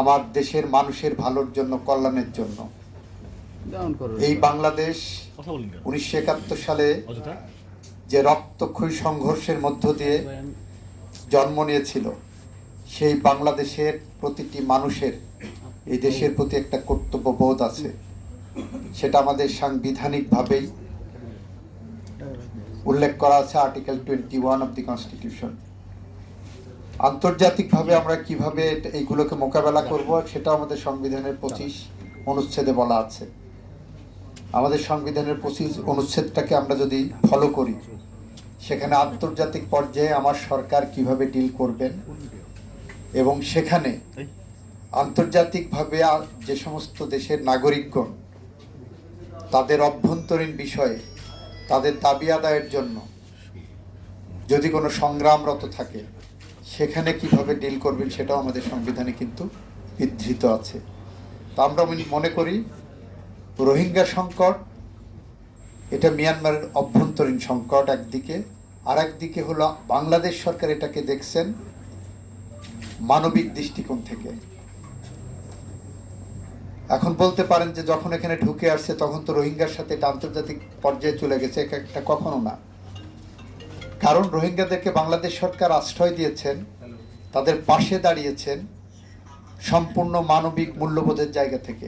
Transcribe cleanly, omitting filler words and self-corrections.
আমার দেশের মানুষের ভালোর জন্য, কল্যাণের জন্য। এই বাংলাদেশ 1971 সালে যে রক্তক্ষয়ী সংঘর্ষের মধ্য দিয়ে জন্ম নিয়েছিল, সেই বাংলাদেশের প্রতিটি মানুষের এই দেশের প্রতি একটা কর্তব্যবোধ আছে। সেটা আমাদের সাংবিধানিকভাবেই উল্লেখ করা আছে, আর্টিকেল 21 অফ দি কনস্টিটিউশন। আন্তর্জাতিকভাবে আমরা কিভাবে এইগুলোকে মোকাবেলা করব, সেটা আমাদের সংবিধানের 25 অনুচ্ছেদে বলা আছে। আমাদের সংবিধানের 25 অনুচ্ছেদটাকে আমরা যদি ফলো করি, সেখানে আন্তর্জাতিক পর্যায়ে আমার সরকার কিভাবে ডিল করবেন, এবং সেখানে আন্তর্জাতিকভাবে যে সমস্ত দেশের নাগরিকগণ তাদের অভ্যন্তরীণ বিষয়ে তাদের দাবি আদায়ের জন্য যদি কোনো সংগ্রামরত থাকে, সেখানে কিভাবে ডিল করবেন সেটাও আমাদের সংবিধানে কিন্তু বিধৃত আছে। তো আমরা মনে করি রোহিঙ্গা সংকট এটা মিয়ানমারের অভ্যন্তরীণ সংকট একদিকে, আর একদিকে হলো বাংলাদেশ সরকার এটাকে দেখছেন মানবিক দৃষ্টিকোণ থেকে। এখন বলতে পারেন যে যখন এখানে ঢুকে আসছে তখন তো রোহিঙ্গার সাথে এটা আন্তর্জাতিক পর্যায়ে চলে গেছে, এটা কখনো না। কারণ রোহিঙ্গাদেরকে বাংলাদেশ সরকার আশ্রয় দিয়েছেন, তাদের পাশে দাঁড়িয়েছেন সম্পূর্ণ মানবিক মূল্যবোধের জায়গা থেকে।